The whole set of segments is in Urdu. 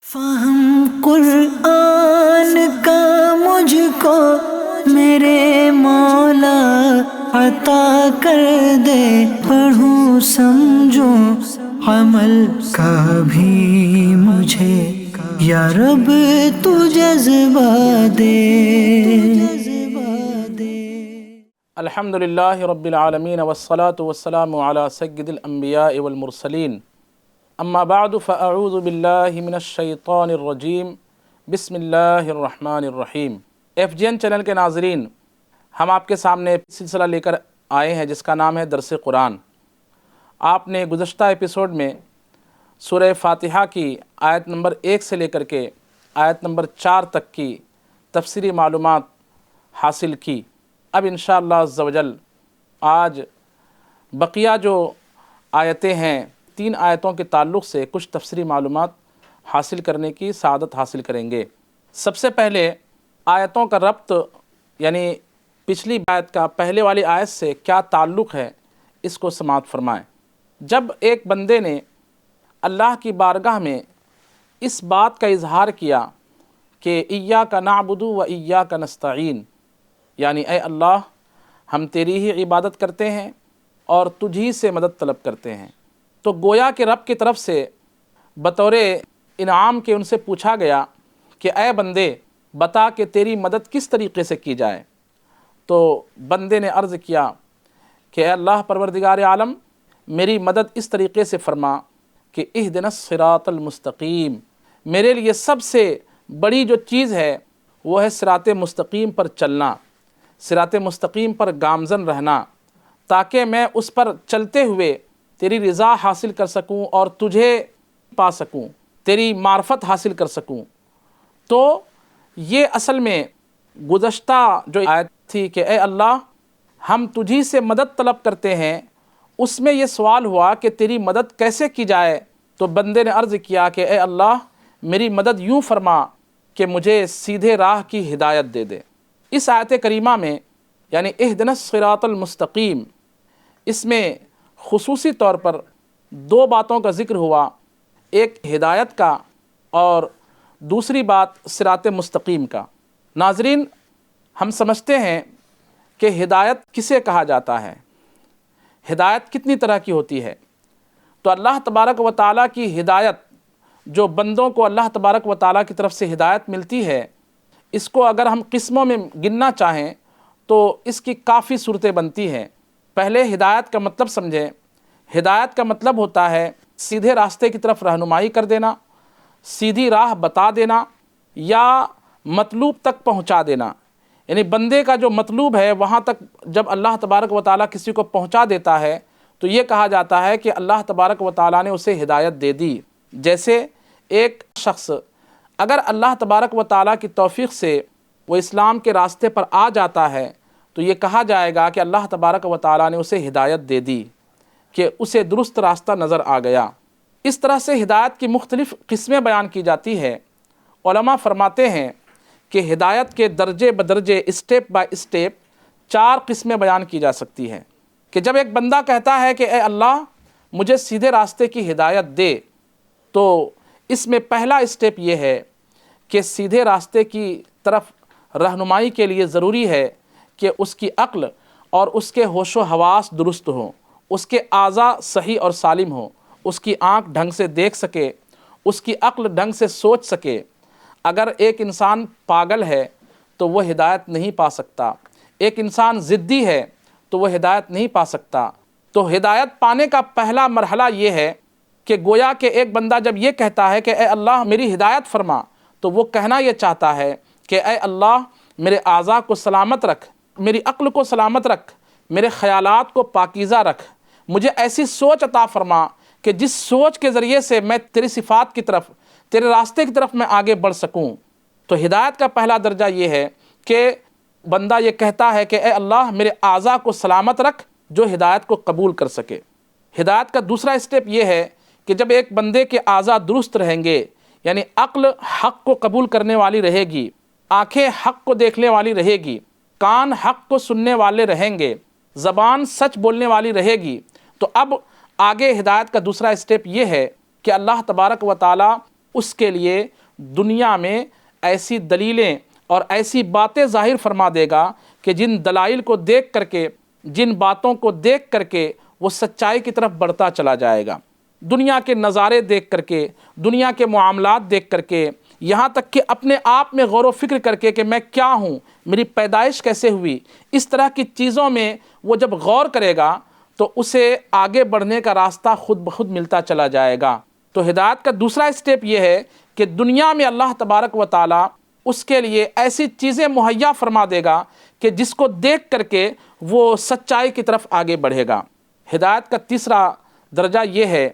فہم قرآن کا مجھ کو میرے مولا عطا کر دے، پڑھوں سمجھوں عمل کا بھی مجھے یا رب تو جذبہ دے۔ الحمدللہ رب العالمین والصلاة والسلام علی سید الانبیاء والمرسلین، اما بعد فاعوذ باللہ من الشیطان الرجیم، بسم اللہ الرحمن الرحیم۔ ایف جی این چینل کے ناظرین، ہم آپ کے سامنے سلسلہ لے کر آئے ہیں جس کا نام ہے درس قرآن۔ آپ نے گزشتہ ایپیسوڈ میں سورہ فاتحہ کی آیت نمبر 1 سے لے کر کے آیت نمبر 4 تک کی تفسیری معلومات حاصل کی۔ اب انشاءاللہ عز و جل آج بقیہ جو آیتیں ہیں، 3 آیتوں کے تعلق سے کچھ تفسیری معلومات حاصل کرنے کی سعادت حاصل کریں گے۔ سب سے پہلے آیتوں کا ربط، یعنی پچھلی آیت کا پہلے والی آیت سے کیا تعلق ہے، اس کو سماعت فرمائیں۔ جب ایک بندے نے اللہ کی بارگاہ میں اس بات کا اظہار کیا کہ ایاک نعبد و ایاک نستعین، یعنی اے اللہ ہم تیری ہی عبادت کرتے ہیں اور تجھ ہی سے مدد طلب کرتے ہیں، تو گویا کہ رب کی طرف سے بطور انعام کے ان سے پوچھا گیا کہ اے بندے بتا کہ تیری مدد کس طریقے سے کی جائے۔ تو بندے نے عرض کیا کہ اے اللہ پروردگار عالم، میری مدد اس طریقے سے فرما کہ اہدنا الصراط المستقیم، میرے لیے سب سے بڑی جو چیز ہے وہ ہے صراط مستقیم پر چلنا، صراط مستقیم پر گامزن رہنا، تاکہ میں اس پر چلتے ہوئے تیری رضا حاصل کر سکوں اور تجھے پا سکوں، تیری معرفت حاصل کر سکوں۔ تو یہ اصل میں گزشتہ جو آیت تھی کہ اے اللہ ہم تجھی سے مدد طلب کرتے ہیں، اس میں یہ سوال ہوا کہ تیری مدد کیسے کی جائے۔ تو بندے نے عرض کیا کہ اے اللہ میری مدد یوں فرما کہ مجھے سیدھے راہ کی ہدایت دے دے۔ اس آیت کریمہ میں یعنی اہدنا الصراط المستقیم، اس میں خصوصی طور پر 2 باتوں کا ذکر ہوا، ایک ہدایت کا اور دوسری بات صراط مستقیم کا۔ ناظرین، ہم سمجھتے ہیں کہ ہدایت کسے کہا جاتا ہے، ہدایت کتنی طرح کی ہوتی ہے۔ تو اللہ تبارک و تعالیٰ کی ہدایت، جو بندوں کو اللہ تبارک و تعالیٰ کی طرف سے ہدایت ملتی ہے، اس کو اگر ہم قسموں میں گننا چاہیں تو اس کی کافی صورتیں بنتی ہیں۔ پہلے ہدایت کا مطلب سمجھیں۔ ہدایت کا مطلب ہوتا ہے سیدھے راستے کی طرف رہنمائی کر دینا، سیدھی راہ بتا دینا یا مطلوب تک پہنچا دینا۔ یعنی بندے کا جو مطلوب ہے وہاں تک جب اللہ تبارک و تعالیٰ کسی کو پہنچا دیتا ہے تو یہ کہا جاتا ہے کہ اللہ تبارک و تعالیٰ نے اسے ہدایت دے دی۔ جیسے ایک شخص اگر اللہ تبارک و تعالیٰ کی توفیق سے وہ اسلام کے راستے پر آ جاتا ہے تو یہ کہا جائے گا کہ اللہ تبارک و تعالیٰ نے اسے ہدایت دے دی، کہ اسے درست راستہ نظر آ گیا۔ اس طرح سے ہدایت کی مختلف قسمیں بیان کی جاتی ہے۔ علماء فرماتے ہیں کہ ہدایت کے درجے بدرجے، اسٹیپ بائی اسٹیپ 4 قسمیں بیان کی جا سکتی ہیں۔ کہ جب ایک بندہ کہتا ہے کہ اے اللہ مجھے سیدھے راستے کی ہدایت دے، تو اس میں پہلا اسٹیپ یہ ہے کہ سیدھے راستے کی طرف رہنمائی کے لیے ضروری ہے کہ اس کی عقل اور اس کے ہوش و حواس درست ہوں، اس کے اعضاء صحیح اور سالم ہوں، اس کی آنکھ ڈھنگ سے دیکھ سکے، اس کی عقل ڈھنگ سے سوچ سکے۔ اگر ایک انسان پاگل ہے تو وہ ہدایت نہیں پا سکتا، ایک انسان ضدی ہے تو وہ ہدایت نہیں پا سکتا۔ تو ہدایت پانے کا پہلا مرحلہ یہ ہے کہ گویا کہ ایک بندہ جب یہ کہتا ہے کہ اے اللہ میری ہدایت فرما، تو وہ کہنا یہ چاہتا ہے کہ اے اللہ میرے اعضاء کو سلامت رکھ، میری عقل کو سلامت رکھ، میرے خیالات کو پاکیزہ رکھ، مجھے ایسی سوچ عطا فرما کہ جس سوچ کے ذریعے سے میں تیری صفات کی طرف، تیرے راستے کی طرف میں آگے بڑھ سکوں۔ تو ہدایت کا پہلا درجہ یہ ہے کہ بندہ یہ کہتا ہے کہ اے اللہ میرے اعضاء کو سلامت رکھ جو ہدایت کو قبول کر سکے۔ ہدایت کا دوسرا اسٹیپ یہ ہے کہ جب ایک بندے کے اعضاء درست رہیں گے، یعنی عقل حق کو قبول کرنے والی رہے گی، آنکھیں حق کو دیکھنے والی رہے گی، کان حق کو سننے والے رہیں گے، زبان سچ بولنے والی رہے گی، تو اب آگے ہدایت کا دوسرا اسٹیپ یہ ہے کہ اللہ تبارک و تعالیٰ اس کے لیے دنیا میں ایسی دلیلیں اور ایسی باتیں ظاہر فرما دے گا کہ جن دلائل کو دیکھ کر کے، جن باتوں کو دیکھ کر کے وہ سچائی کی طرف بڑھتا چلا جائے گا۔ دنیا کے نظارے دیکھ کر کے، دنیا کے معاملات دیکھ کر کے، یہاں تک کہ اپنے آپ میں غور و فکر کر کے کہ میں کیا ہوں، میری پیدائش کیسے ہوئی، اس طرح کی چیزوں میں وہ جب غور کرے گا تو اسے آگے بڑھنے کا راستہ خود بخود ملتا چلا جائے گا۔ تو ہدایت کا دوسرا اسٹیپ یہ ہے کہ دنیا میں اللہ تبارک و تعالیٰ اس کے لیے ایسی چیزیں مہیا فرما دے گا کہ جس کو دیکھ کر کے وہ سچائی کی طرف آگے بڑھے گا۔ ہدایت کا تیسرا درجہ یہ ہے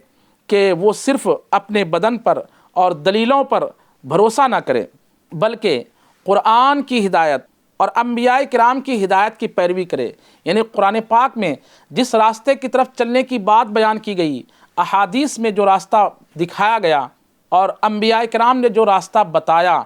کہ وہ صرف اپنے بدن پر اور دلیلوں پر بھروسہ نہ کرے، بلکہ قرآن کی ہدایت اور انبیاء کرام کی ہدایت کی پیروی کرے۔ یعنی قرآن پاک میں جس راستے کی طرف چلنے کی بات بیان کی گئی، احادیث میں جو راستہ دکھایا گیا اور انبیاء کرام نے جو راستہ بتایا،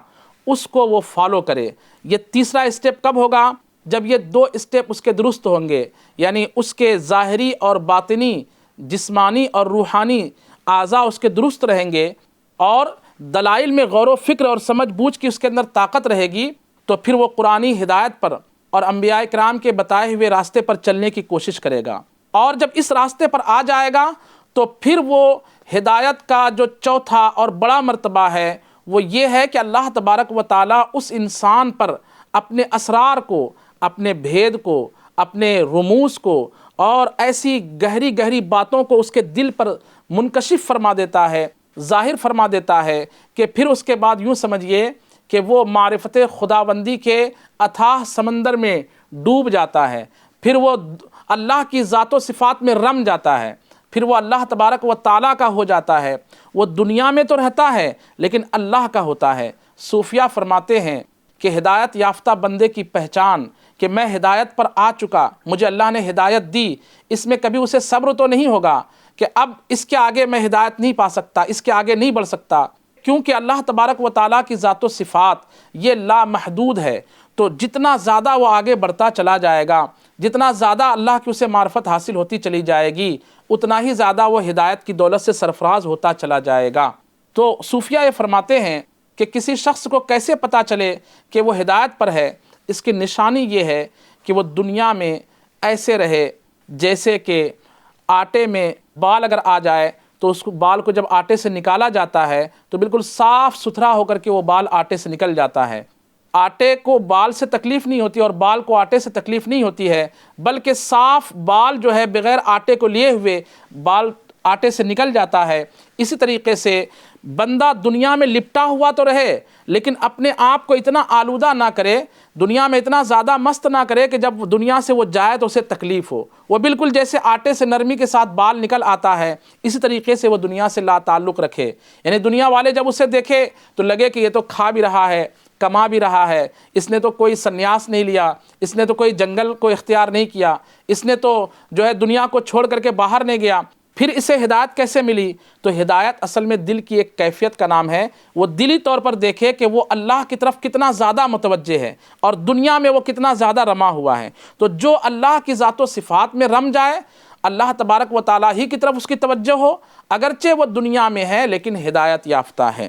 اس کو وہ فالو کرے۔ یہ تیسرا اسٹیپ کب ہوگا؟ جب یہ دو اسٹیپ اس کے درست ہوں گے، یعنی اس کے ظاہری اور باطنی، جسمانی اور روحانی اعضاء اس کے درست رہیں گے اور دلائل میں غور و فکر اور سمجھ بوجھ کی اس کے اندر طاقت رہے گی، تو پھر وہ قرآنی ہدایت پر اور انبیاء کرام کے بتائے ہوئے راستے پر چلنے کی کوشش کرے گا۔ اور جب اس راستے پر آ جائے گا تو پھر وہ ہدایت کا جو چوتھا اور بڑا مرتبہ ہے وہ یہ ہے کہ اللہ تبارک و تعالیٰ اس انسان پر اپنے اسرار کو، اپنے بھید کو، اپنے رموز کو اور ایسی گہری گہری باتوں کو اس کے دل پر منکشف فرما دیتا ہے، ظاہر فرما دیتا ہے کہ پھر اس کے بعد یوں سمجھیے کہ وہ معرفت خداوندی کے اتھاہ سمندر میں ڈوب جاتا ہے، پھر وہ اللہ کی ذات و صفات میں رم جاتا ہے، پھر وہ اللہ تبارک و تعالیٰ کا ہو جاتا ہے۔ وہ دنیا میں تو رہتا ہے لیکن اللہ کا ہوتا ہے۔ صوفیہ فرماتے ہیں کہ ہدایت یافتہ بندے کی پہچان کہ میں ہدایت پر آ چکا، مجھے اللہ نے ہدایت دی، اس میں کبھی اسے صبر تو نہیں ہوگا کہ اب اس کے آگے میں ہدایت نہیں پا سکتا، اس کے آگے نہیں بڑھ سکتا، کیونکہ اللہ تبارک و تعالیٰ کی ذات و صفات یہ لامحدود ہے۔ تو جتنا زیادہ وہ آگے بڑھتا چلا جائے گا، جتنا زیادہ اللہ کی اسے معرفت حاصل ہوتی چلی جائے گی، اتنا ہی زیادہ وہ ہدایت کی دولت سے سرفراز ہوتا چلا جائے گا۔ تو صوفیہ یہ فرماتے ہیں کہ کسی شخص کو کیسے پتہ چلے کہ وہ ہدایت پر ہے؟ اس کی نشانی یہ ہے کہ وہ دنیا میں ایسے رہے جیسے کہ آٹے میں بال اگر آ جائے تو اس بال کو جب آٹے سے نکالا جاتا ہے تو بالکل صاف ستھرا ہو کر کے وہ بال آٹے سے نکل جاتا ہے۔ آٹے کو بال سے تکلیف نہیں ہوتی اور بال کو آٹے سے تکلیف نہیں ہوتی ہے، بلکہ صاف بال جو ہے بغیر آٹے کو لیے ہوئے بال آٹے سے نکل جاتا ہے۔ اسی طریقے سے بندہ دنیا میں لپٹا ہوا تو رہے لیکن اپنے آپ کو اتنا آلودہ نہ کرے، دنیا میں اتنا زیادہ مست نہ کرے کہ جب دنیا سے وہ جائے تو اسے تکلیف ہو۔ وہ بالکل جیسے آٹے سے نرمی کے ساتھ بال نکل آتا ہے، اسی طریقے سے وہ دنیا سے لا تعلق رکھے۔ یعنی دنیا والے جب اسے دیکھے تو لگے کہ یہ تو کھا بھی رہا ہے، کما بھی رہا ہے، اس نے تو کوئی سنیاس نہیں لیا، اس نے تو کوئی جنگل کو اختیار نہیں کیا، اس نے تو جو ہے دنیا کو چھوڑ کر کے باہر نہیں گیا، پھر اسے ہدایت کیسے ملی؟ تو ہدایت اصل میں دل کی ایک کیفیت کا نام ہے۔ وہ دلی طور پر دیکھے کہ وہ اللہ کی طرف کتنا زیادہ متوجہ ہے اور دنیا میں وہ کتنا زیادہ رما ہوا ہے۔ تو جو اللہ کی ذات و صفات میں رم جائے، اللہ تبارک و تعالیٰ ہی کی طرف اس کی توجہ ہو، اگرچہ وہ دنیا میں ہے لیکن ہدایت یافتہ ہے۔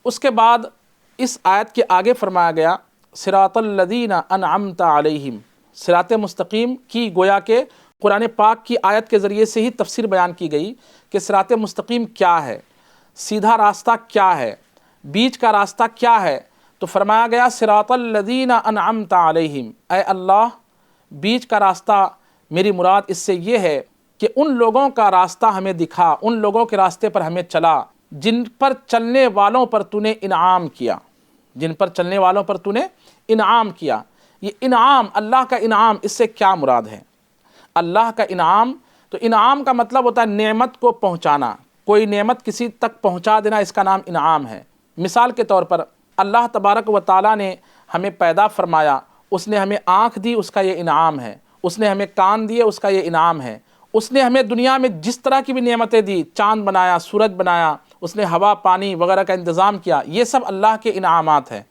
اس کے بعد اس آیت کے آگے فرمایا گیا صراط الذین انعمت علیہم، صراط مستقیم کی گویا کہ قرآن پاک کی آیت کے ذریعے سے ہی تفسیر بیان کی گئی کہ صراط مستقیم کیا ہے، سیدھا راستہ کیا ہے، بیچ کا راستہ کیا ہے۔ تو فرمایا گیا صراط الذین انعمت علیہم، اے اللہ بیچ کا راستہ میری مراد اس سے یہ ہے کہ ان لوگوں کا راستہ ہمیں دکھا، ان لوگوں کے راستے پر ہمیں چلا جن پر چلنے والوں پر تو نے انعام کیا، جن پر چلنے والوں پر تو نے انعام کیا۔ یہ انعام، اللہ کا انعام، اس سے کیا مراد ہے؟ اللہ کا انعام، تو انعام کا مطلب ہوتا ہے نعمت کو پہنچانا، کوئی نعمت کسی تک پہنچا دینا، اس کا نام انعام ہے۔ مثال کے طور پر اللہ تبارک و تعالیٰ نے ہمیں پیدا فرمایا، اس نے ہمیں آنکھ دی، اس کا یہ انعام ہے، اس نے ہمیں کان دیے، اس کا یہ انعام ہے، اس نے ہمیں دنیا میں جس طرح کی بھی نعمتیں دی، چاند بنایا، سورج بنایا، اس نے ہوا پانی وغیرہ کا انتظام کیا، یہ سب اللہ کے انعامات ہیں۔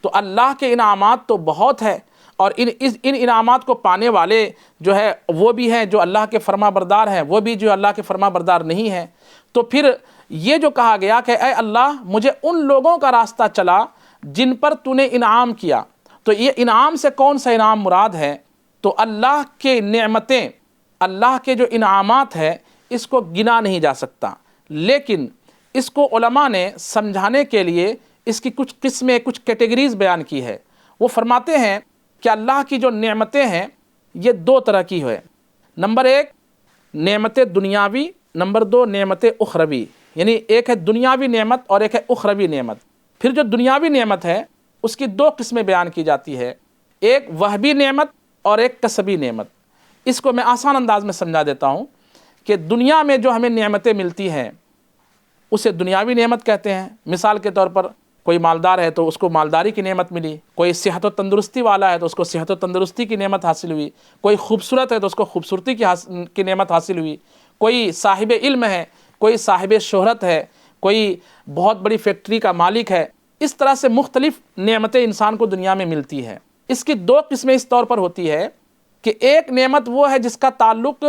تو اللہ کے انعامات تو بہت ہے، اور ان انعامات کو پانے والے جو ہے وہ بھی ہیں جو اللہ کے فرما بردار ہیں، وہ بھی جو اللہ کے فرما بردار نہیں ہیں۔ تو پھر یہ جو کہا گیا کہ اے اللہ مجھے ان لوگوں کا راستہ چلا جن پر تو نے انعام کیا، تو یہ انعام سے کون سا انعام مراد ہے؟ تو اللہ کے نعمتیں، اللہ کے جو انعامات ہیں اس کو گنا نہیں جا سکتا، لیکن اس کو علماء نے سمجھانے کے لیے اس کی کچھ قسمیں، کچھ کیٹیگریز بیان کی ہے۔ وہ فرماتے ہیں کہ اللہ کی جو نعمتیں ہیں یہ دو طرح کی ہے۔ نمبر ایک نعمت دنیاوی، نمبر دو نعمت اخروی، یعنی ایک ہے دنیاوی نعمت اور ایک ہے اخروی نعمت۔ پھر جو دنیاوی نعمت ہے اس کی دو قسمیں بیان کی جاتی ہے، ایک وہبی نعمت اور ایک کسبی نعمت۔ اس کو میں آسان انداز میں سمجھا دیتا ہوں کہ دنیا میں جو ہمیں نعمتیں ملتی ہیں اسے دنیاوی نعمت کہتے ہیں۔ مثال کے طور پر کوئی مالدار ہے تو اس کو مالداری کی نعمت ملی، کوئی صحت و تندرستی والا ہے تو اس کو صحت و تندرستی کی نعمت حاصل ہوئی، کوئی خوبصورت ہے تو اس کو خوبصورتی کی نعمت حاصل ہوئی، کوئی صاحب علم ہے، کوئی صاحب شہرت ہے، کوئی بہت بڑی فیکٹری کا مالک ہے۔ اس طرح سے مختلف نعمتیں انسان کو دنیا میں ملتی ہے۔ اس کی دو قسمیں اس طور پر ہوتی ہے کہ ایک نعمت وہ ہے جس کا تعلق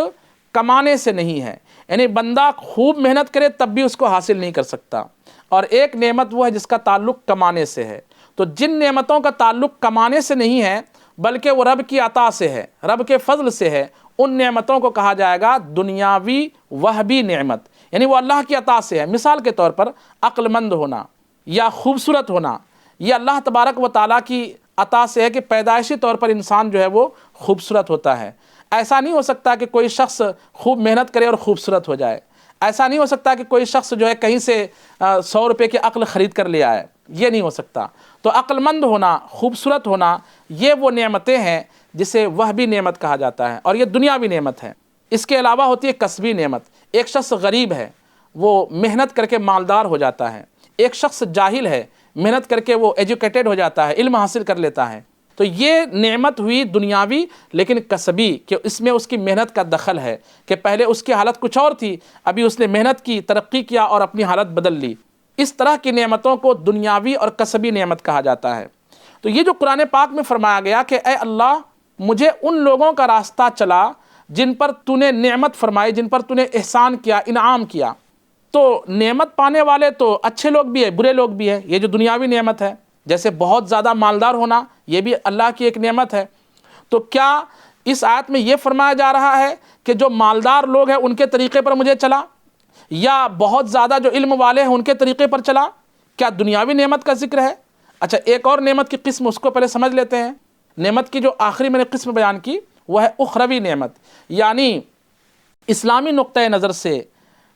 کمانے سے نہیں ہے، یعنی بندہ خوب محنت کرے تب بھی اس کو حاصل نہیں کر سکتا، اور ایک نعمت وہ ہے جس کا تعلق کمانے سے ہے۔ تو جن نعمتوں کا تعلق کمانے سے نہیں ہے بلکہ وہ رب کی عطا سے ہے، رب کے فضل سے ہے، ان نعمتوں کو کہا جائے گا دنیاوی وہبی نعمت، یعنی وہ اللہ کی عطا سے ہے۔ مثال کے طور پر عقل مند ہونا یا خوبصورت ہونا، یہ اللہ تبارک و تعالیٰ کی عطا سے ہے کہ پیدائشی طور پر انسان جو ہے وہ خوبصورت ہوتا ہے۔ ایسا نہیں ہو سکتا کہ کوئی شخص خوب محنت کرے اور خوبصورت ہو جائے، ایسا نہیں ہو سکتا کہ کوئی شخص جو ہے کہیں سے 100 روپے کی عقل خرید کر لے آئے، یہ نہیں ہو سکتا۔ تو عقل مند ہونا، خوبصورت ہونا، یہ وہ نعمتیں ہیں جسے وہبی نعمت کہا جاتا ہے، اور یہ دنیاوی نعمت ہے۔ اس کے علاوہ ہوتی ہے کسبی نعمت۔ ایک شخص غریب ہے، وہ محنت کر کے مالدار ہو جاتا ہے۔ ایک شخص جاہل ہے، محنت کر کے وہ ایجوکیٹڈ ہو جاتا ہے، علم حاصل کر لیتا ہے۔ تو یہ نعمت ہوئی دنیاوی لیکن کسبی، کہ اس میں اس کی محنت کا دخل ہے، کہ پہلے اس کی حالت کچھ اور تھی، ابھی اس نے محنت کی، ترقی کیا اور اپنی حالت بدل لی۔ اس طرح کی نعمتوں کو دنیاوی اور کسبی نعمت کہا جاتا ہے۔ تو یہ جو قرآن پاک میں فرمایا گیا کہ اے اللہ مجھے ان لوگوں کا راستہ چلا جن پر تو نے نعمت فرمائی، جن پر تو نے احسان کیا، انعام کیا۔ تو نعمت پانے والے تو اچھے لوگ بھی ہیں، برے لوگ بھی ہیں، یہ جو دنیاوی نعمت ہے، جیسے بہت زیادہ مالدار ہونا، یہ بھی اللہ کی ایک نعمت ہے۔ تو کیا اس آیت میں یہ فرمایا جا رہا ہے کہ جو مالدار لوگ ہیں ان کے طریقے پر مجھے چلا، یا بہت زیادہ جو علم والے ہیں ان کے طریقے پر چلا؟ کیا دنیاوی نعمت کا ذکر ہے؟ اچھا، ایک اور نعمت کی قسم اس کو پہلے سمجھ لیتے ہیں۔ نعمت کی جو آخری میں نے قسم بیان کی وہ ہے اخروی نعمت، یعنی اسلامی نقطۂ نظر سے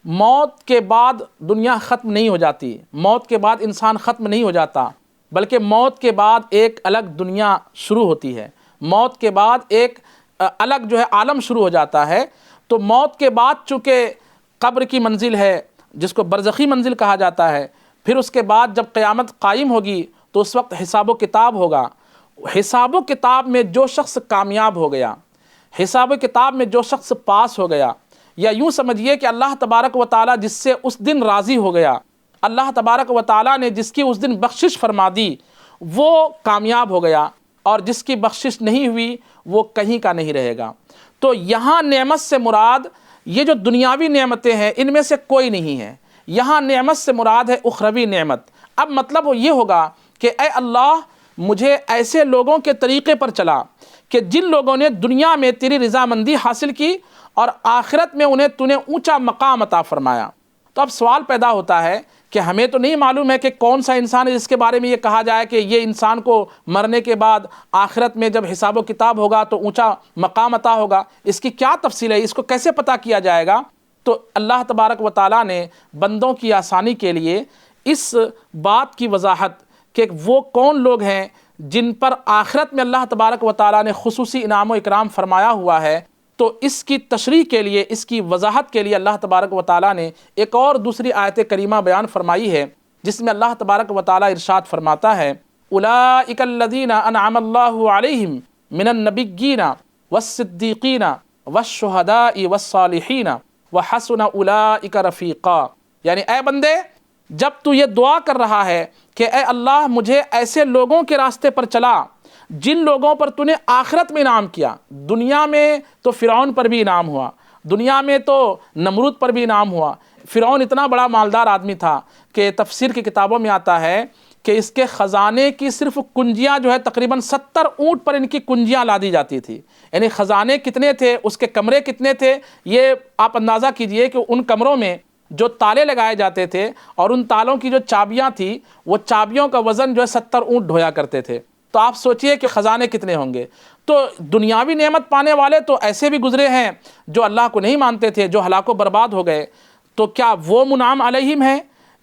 موت کے بعد دنیا ختم نہیں ہو جاتی، موت کے بعد انسان ختم نہیں ہو جاتا، بلکہ موت کے بعد ایک الگ دنیا شروع ہوتی ہے، موت کے بعد ایک الگ جو ہے عالم شروع ہو جاتا ہے۔ تو موت کے بعد چونکہ قبر کی منزل ہے جس کو برزخی منزل کہا جاتا ہے، پھر اس کے بعد جب قیامت قائم ہوگی تو اس وقت حساب و کتاب ہوگا۔ حساب و کتاب میں جو شخص کامیاب ہو گیا، حساب و کتاب میں جو شخص پاس ہو گیا، یا یوں سمجھیے کہ اللہ تبارک و تعالیٰ جس سے اس دن راضی ہو گیا، اللہ تبارک و تعالیٰ نے جس کی اس دن بخشش فرما دی، وہ کامیاب ہو گیا، اور جس کی بخشش نہیں ہوئی وہ کہیں کا نہیں رہے گا۔ تو یہاں نعمت سے مراد یہ جو دنیاوی نعمتیں ہیں ان میں سے کوئی نہیں ہے، یہاں نعمت سے مراد ہے اخروی نعمت۔ اب مطلب وہ یہ ہوگا کہ اے اللہ مجھے ایسے لوگوں کے طریقے پر چلا کہ جن لوگوں نے دنیا میں تیری رضامندی حاصل کی اور آخرت میں انہیں تو نے اونچا مقام عطا فرمایا۔ تو اب سوال پیدا ہوتا ہے کہ ہمیں تو نہیں معلوم ہے کہ کون سا انسان ہے جس کے بارے میں یہ کہا جائے کہ یہ انسان کو مرنے کے بعد آخرت میں جب حساب و کتاب ہوگا تو اونچا مقام عطا ہوگا، اس کی کیا تفصیل ہے، اس کو کیسے پتہ کیا جائے گا؟ تو اللہ تبارک و تعالیٰ نے بندوں کی آسانی کے لیے اس بات کی وضاحت کہ وہ کون لوگ ہیں جن پر آخرت میں اللہ تبارک و تعالیٰ نے خصوصی انعام و اکرام فرمایا ہوا ہے، تو اس کی تشریح کے لیے، اس کی وضاحت کے لیے اللہ تبارک و تعالیٰ نے ایک اور دوسری آیت کریمہ بیان فرمائی ہے، جس میں اللہ تبارک و تعالیٰ ارشاد فرماتا ہے اولئک الذین انعم اللہ علیہم من النبیین والصدیقین والشہداء والصالحین وحسن اولئک رفیقا۔ یعنی اے بندے، جب تو یہ دعا کر رہا ہے کہ اے اللہ مجھے ایسے لوگوں کے راستے پر چلا جن لوگوں پر تو نے آخرت میں انعام کیا، دنیا میں تو فرعون پر بھی انعام ہوا، دنیا میں تو نمرود پر بھی انعام ہوا، فرعون اتنا بڑا مالدار آدمی تھا کہ تفسیر کی کتابوں میں آتا ہے کہ اس کے خزانے کی صرف کنجیاں جو ہے تقریباً 70 اونٹ پر ان کی کنجیاں لادی جاتی تھی. یعنی خزانے کتنے تھے، اس کے کمرے کتنے تھے، یہ آپ اندازہ کیجئے کہ ان کمروں میں جو تالے لگائے جاتے تھے اور ان تالوں کی جو چابیاں تھیں وہ چابیوں کا وزن جو ہے 70 اونٹ ڈھویا کرتے تھے. تو آپ سوچئے کہ خزانے کتنے ہوں گے. تو دنیاوی نعمت پانے والے تو ایسے بھی گزرے ہیں جو اللہ کو نہیں مانتے تھے، جو ہلاک و برباد ہو گئے. تو کیا وہ منعم علیہم ہیں؟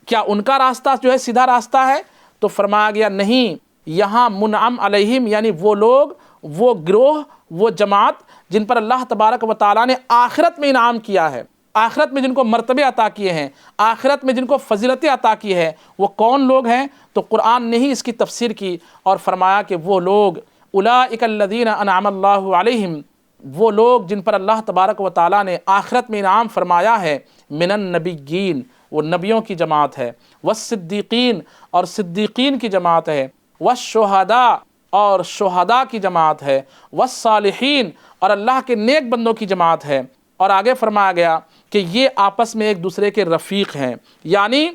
کیا ان کا راستہ جو ہے سیدھا راستہ ہے؟ تو فرمایا گیا نہیں، یہاں منعم علیہم یعنی وہ لوگ، وہ گروہ، وہ جماعت جن پر اللہ تبارک و تعالیٰ نے آخرت میں انعام کیا ہے، آخرت میں جن کو مرتبے عطا کیے ہیں، آخرت میں جن کو فضیلتیں عطا کی ہے، وہ کون لوگ ہیں؟ تو قرآن نے ہی اس کی تفسیر کی اور فرمایا کہ وہ لوگ اولئک الذین انعم اللہ علیہم، وہ لوگ جن پر اللہ تبارک و تعالیٰ نے آخرت میں انعام فرمایا ہے، من النبیین، وہ نبیوں کی جماعت ہے، والصدیقین، اور صدیقین کی جماعت ہے، والشہداء، اور شہداء کی جماعت ہے، والصالحین، اور اللہ کے نیک بندوں کی جماعت ہے. اور آگے فرمایا گیا کہ یہ آپس میں ایک دوسرے کے رفیق ہیں، یعنی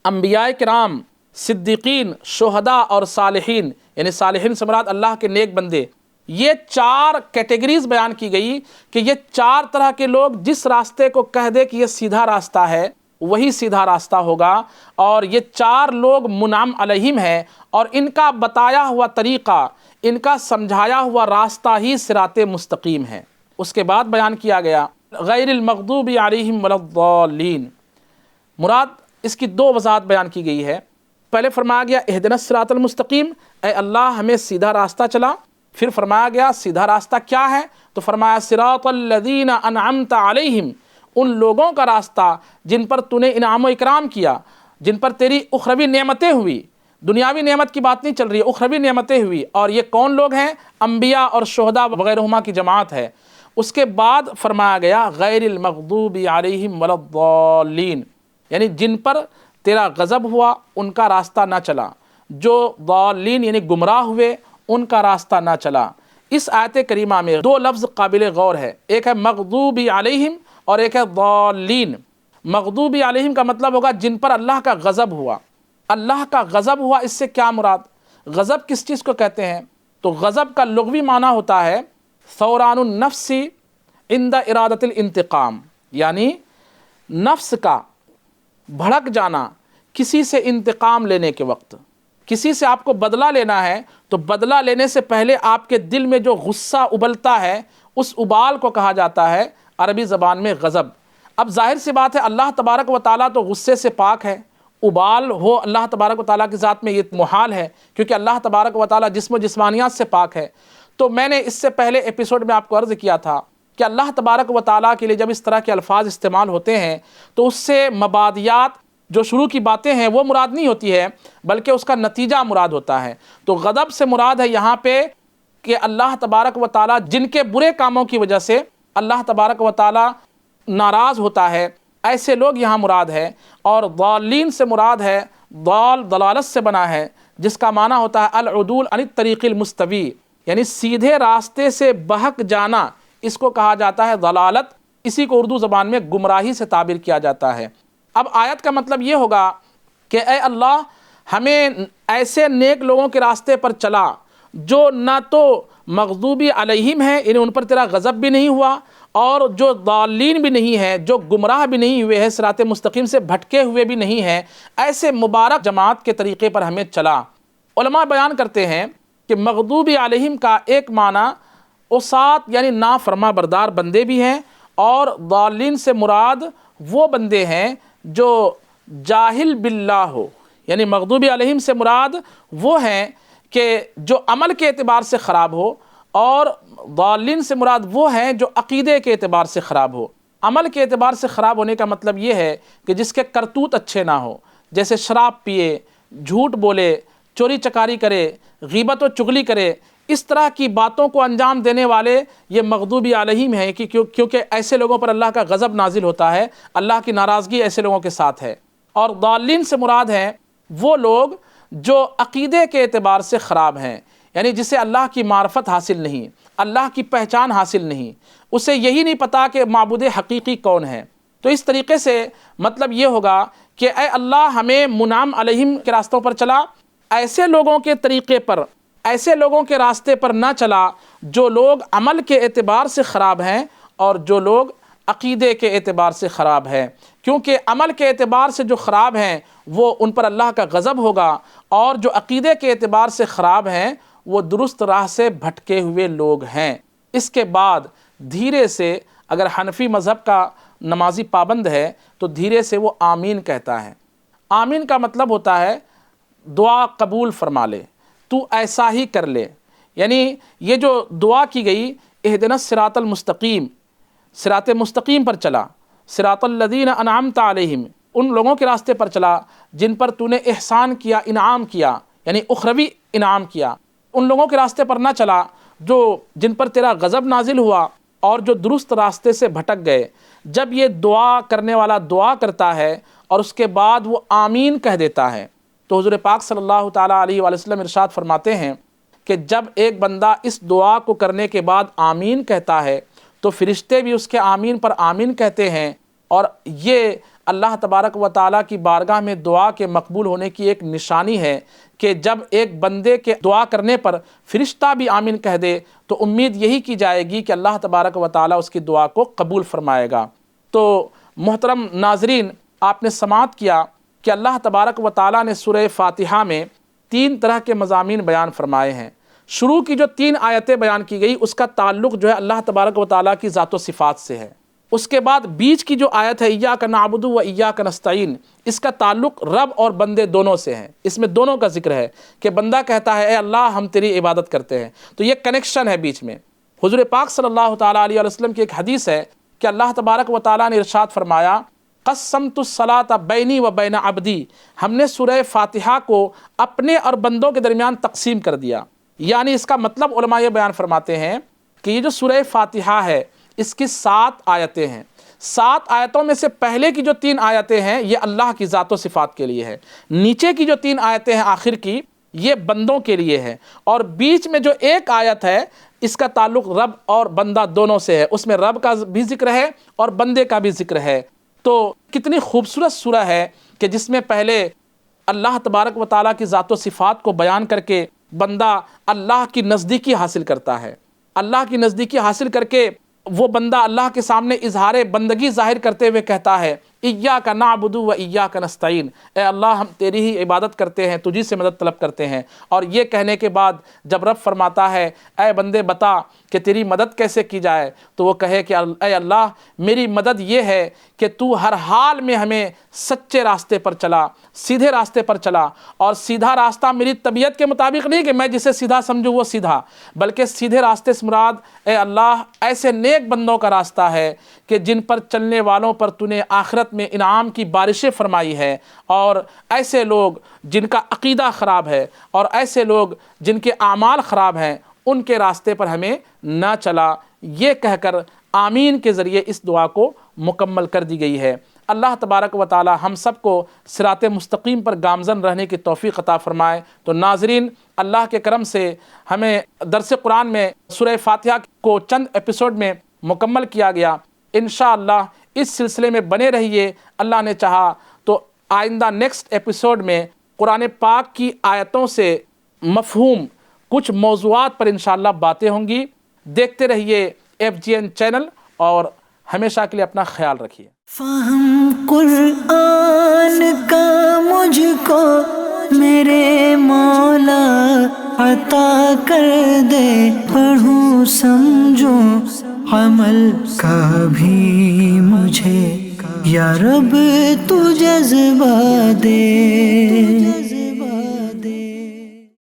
انبیاء کرام، صدیقین، شہداء اور صالحین، یعنی صالحین سے مراد اللہ کے نیک بندے. یہ 4 کیٹیگریز بیان کی گئی کہ یہ 4 طرح کے لوگ جس راستے کو کہہ دے کہ یہ سیدھا راستہ ہے وہی سیدھا راستہ ہوگا، اور یہ 4 لوگ منعم علیہم ہیں، اور ان کا بتایا ہوا طریقہ، ان کا سمجھایا ہوا راستہ ہی صراط مستقیم ہے. اس کے بعد بیان کیا گیا غیر المغضوب علیہم ولا الضالین. مراد اس کی 2 وضاحت بیان کی گئی ہے. پہلے فرمایا گیا اہدنا الصراط المستقیم، اے اللہ ہمیں سیدھا راستہ چلا. پھر فرمایا گیا سیدھا راستہ کیا ہے؟ تو فرمایا صراط الذین انعمت علیہم، ان لوگوں کا راستہ جن پر تو نے انعام و اکرام کیا، جن پر تیری اخروی نعمتیں ہوئی. دنیاوی نعمت کی بات نہیں چل رہی ہے، اخروی نعمتیں ہوئی. اور یہ کون لوگ ہیں؟ انبیاء اور شہداء وغیرہما کی جماعت ہے. اس کے بعد فرمایا گیا غیر المغضوب علیہم ولا الضالین، یعنی جن پر تیرا غضب ہوا ان کا راستہ نہ چلا، جو ضالین یعنی گمراہ ہوئے ان کا راستہ نہ چلا. اس آیت کریمہ میں 2 لفظ قابل غور ہے، ایک ہے مغضوب علیہم اور ایک ہے ضالین. مغضوب علیہم کا مطلب ہوگا جن پر اللہ کا غضب ہوا. اللہ کا غضب ہوا، اس سے کیا مراد؟ غضب کس چیز کو کہتے ہیں؟ تو غضب کا لغوی معنی ہوتا ہے ثوران النفس عند ارادت الانتقام، یعنی نفس کا بھڑک جانا کسی سے انتقام لینے کے وقت. کسی سے آپ کو بدلہ لینا ہے تو بدلہ لینے سے پہلے آپ کے دل میں جو غصہ ابلتا ہے اس ابال کو کہا جاتا ہے عربی زبان میں غضب. اب ظاہر سی بات ہے اللہ تبارک و تعالیٰ تو غصے سے پاک ہے، ابال ہو اللہ تبارک و تعالیٰ کی ذات میں یہ محال ہے، کیونکہ اللہ تبارک و تعالیٰ جسم و جسمانیات سے پاک ہے. تو میں نے اس سے پہلے ایپیسوڈ میں آپ کو عرض کیا تھا کہ اللہ تبارک و تعالیٰ کے لیے جب اس طرح کے الفاظ استعمال ہوتے ہیں تو اس سے مبادیات جو شروع کی باتیں ہیں وہ مراد نہیں ہوتی ہے، بلکہ اس کا نتیجہ مراد ہوتا ہے. تو غضب سے مراد ہے یہاں پہ کہ اللہ تبارک و تعالیٰ جن کے برے کاموں کی وجہ سے اللہ تبارک و تعالیٰ ناراض ہوتا ہے، ایسے لوگ یہاں مراد ہے. اور ضالین سے مراد ہے، ضال ضلالت سے بنا ہے، جس کا معنی ہوتا ہے العدول عن الطریق المستوی، یعنی سیدھے راستے سے بہک جانا، اس کو کہا جاتا ہے ضلالت. اسی کو اردو زبان میں گمراہی سے تعبیر کیا جاتا ہے. اب آیت کا مطلب یہ ہوگا کہ اے اللہ ہمیں ایسے نیک لوگوں کے راستے پر چلا جو نہ تو مغضوبی علیہم ہیں، یعنی ان پر تیرا غضب بھی نہیں ہوا، اور جو ضالین بھی نہیں ہے، جو گمراہ بھی نہیں ہوئے ہیں، صراط مستقیم سے بھٹکے ہوئے بھی نہیں ہیں. ایسے مبارک جماعت کے طریقے پر ہمیں چلا. علماء بیان کرتے ہیں کہ مغضوبی علیہم کا ایک معنی عصات یعنی نافرما بردار بندے بھی ہیں، اور ضالین سے مراد وہ بندے ہیں جو جاہل باللہ ہو. یعنی مغضوبی علیہم سے مراد وہ ہیں کہ جو عمل کے اعتبار سے خراب ہو، اور ضالین سے مراد وہ ہیں جو عقیدے کے اعتبار سے خراب ہو. عمل کے اعتبار سے خراب ہونے کا مطلب یہ ہے کہ جس کے کرتوت اچھے نہ ہو، جیسے شراب پیے، جھوٹ بولے، چوری چکاری کرے، غیبت و چغلی کرے، اس طرح کی باتوں کو انجام دینے والے یہ مغضوبی علیہم ہیں، کیونکہ ایسے لوگوں پر اللہ کا غضب نازل ہوتا ہے، اللہ کی ناراضگی ایسے لوگوں کے ساتھ ہے. اور ضالین سے مراد ہیں وہ لوگ جو عقیدے کے اعتبار سے خراب ہیں، یعنی جسے اللہ کی معرفت حاصل نہیں، اللہ کی پہچان حاصل نہیں، اسے یہی نہیں پتا کہ معبود حقیقی کون ہے، تو اس طریقے سے مطلب یہ ہوگا کہ اے اللہ ہمیں منعم علیہم کے راستوں پر چلا، ایسے لوگوں کے طریقے پر، ایسے لوگوں کے راستے پر نہ چلا جو لوگ عمل کے اعتبار سے خراب ہیں اور جو لوگ عقیدے کے اعتبار سے خراب ہیں، کیونکہ عمل کے اعتبار سے جو خراب ہیں وہ ان پر اللہ کا غضب ہوگا، اور جو عقیدے کے اعتبار سے خراب ہیں وہ درست راہ سے بھٹکے ہوئے لوگ ہیں۔ اس کے بعد دھیرے سے، اگر حنفی مذہب کا نمازی پابند ہے تو دھیرے سے وہ آمین کہتا ہے۔ آمین کا مطلب ہوتا ہے دعا قبول فرما لے، تو ایسا ہی کر لے، یعنی یہ جو دعا کی گئی اہدنا الصراط المستقیم، صراط مستقیم پر چلا، صراط الذین انعمت علیہم، ان لوگوں کے راستے پر چلا جن پر تو نے احسان کیا، انعام کیا، یعنی اخروی انعام کیا۔ ان لوگوں کے راستے پر نہ چلا جن پر تیرا غضب نازل ہوا اور جو درست راستے سے بھٹک گئے۔ جب یہ دعا کرنے والا دعا کرتا ہے اور اس کے بعد وہ آمین کہہ دیتا ہے تو حضور پاک صلی اللہ تعالیٰ علیہ وآلہ وسلم ارشاد فرماتے ہیں کہ جب ایک بندہ اس دعا کو کرنے کے بعد آمین کہتا ہے تو فرشتے بھی اس کے آمین پر آمین کہتے ہیں، اور یہ اللہ تبارک و تعالیٰ کی بارگاہ میں دعا کے مقبول ہونے کی ایک نشانی ہے کہ جب ایک بندے کے دعا کرنے پر فرشتہ بھی آمین کہہ دے تو امید یہی کی جائے گی کہ اللہ تبارک و تعالیٰ اس کی دعا کو قبول فرمائے گا۔ تو محترم ناظرین، آپ نے سماعت کیا کہ اللہ تبارک و تعالیٰ نے سورہ فاتحہ میں 3 طرح کے مضامین بیان فرمائے ہیں۔ شروع کی جو 3 آیتیں بیان کی گئی اس کا تعلق جو ہے اللہ تبارک و تعالیٰ کی ذات و صفات سے ہے۔ اس کے بعد بیچ کی جو آیت ہے ایاک نعبد و ایاک نستعین، اس کا تعلق رب اور بندے دونوں سے ہے، اس میں دونوں کا ذکر ہے کہ بندہ کہتا ہے اے اللہ ہم تیری عبادت کرتے ہیں، تو یہ کنیکشن ہے بیچ میں۔ حضور پاک صلی اللہ تعالیٰ علیہ وسلم کی ایک حدیث ہے کہ اللہ تبارک و تعالیٰ نے ارشاد فرمایا قسمت الصلاۃ بینی و بین عبدی، ہم نے سورہ فاتحہ کو اپنے اور بندوں کے درمیان تقسیم کر دیا۔ یعنی اس کا مطلب علماء یہ بیان فرماتے ہیں کہ یہ جو سورہ فاتحہ ہے اس کی 7 آیتیں ہیں، 7 آیتوں میں سے پہلے کی جو 3 آیتیں ہیں یہ اللہ کی ذات و صفات کے لیے ہے، نیچے کی جو 3 آیتیں ہیں آخر کی یہ بندوں کے لیے ہے، اور بیچ میں جو ایک آیت ہے اس کا تعلق رب اور بندہ دونوں سے ہے، اس میں رب کا بھی ذکر ہے اور بندے کا بھی ذکر ہے۔ تو کتنی خوبصورت سورہ ہے کہ جس میں پہلے اللہ تبارک و تعالیٰ کی ذات و صفات کو بیان کر کے بندہ اللہ کی نزدیکی حاصل کرتا ہے، اللہ کی نزدیکی حاصل کر کے وہ بندہ اللہ کے سامنے اظہار بندگی ظاہر کرتے ہوئے کہتا ہے ایاک نعبد و ایاک نستعین، اے اللہ ہم تیری ہی عبادت کرتے ہیں، تجھی سے مدد طلب کرتے ہیں۔ اور یہ کہنے کے بعد جب رب فرماتا ہے اے بندے بتا کہ تیری مدد کیسے کی جائے، تو وہ کہے کہ اے اللہ میری مدد یہ ہے کہ تو ہر حال میں ہمیں سچے راستے پر چلا، سیدھے راستے پر چلا، اور سیدھا راستہ میری طبیعت کے مطابق نہیں کہ میں جسے سیدھا سمجھوں وہ سیدھا، بلکہ سیدھے راستے سے مراد اے اللہ ایسے نیک بندوں کا راستہ ہے کہ جن پر چلنے والوں پر تو نے آخرت میں انعام کی بارشیں فرمائی ہے، اور ایسے لوگ جن کا عقیدہ خراب ہے اور ایسے لوگ جن کے اعمال خراب ہیں ان کے راستے پر ہمیں نہ چلا۔ یہ کہہ کر آمین کے ذریعے اس دعا کو مکمل کر دی گئی ہے۔ اللہ تبارک و تعالی ہم سب کو صراط مستقیم پر گامزن رہنے کی توفیق عطا فرمائے۔ تو ناظرین، اللہ کے کرم سے ہمیں درس قرآن میں سورہ فاتحہ کو چند ایپیسوڈ میں مکمل کیا گیا۔ انشاءاللہ اس سلسلے میں بنے رہیے، اللہ نے چاہا تو آئندہ نیکسٹ ایپیسوڈ میں قرآن پاک کی آیتوں سے مفہوم کچھ موضوعات پر انشاءاللہ باتیں ہوں گی۔ دیکھتے رہیے FGN چینل اور ہمیشہ کے لیے اپنا خیال رکھیے۔ فہم قرآن کا مجھ کو میرے مولا عطا کر دے، پڑھوں سمجھوں عمل کا بھی مجھے یا رب تو جذبہ دے۔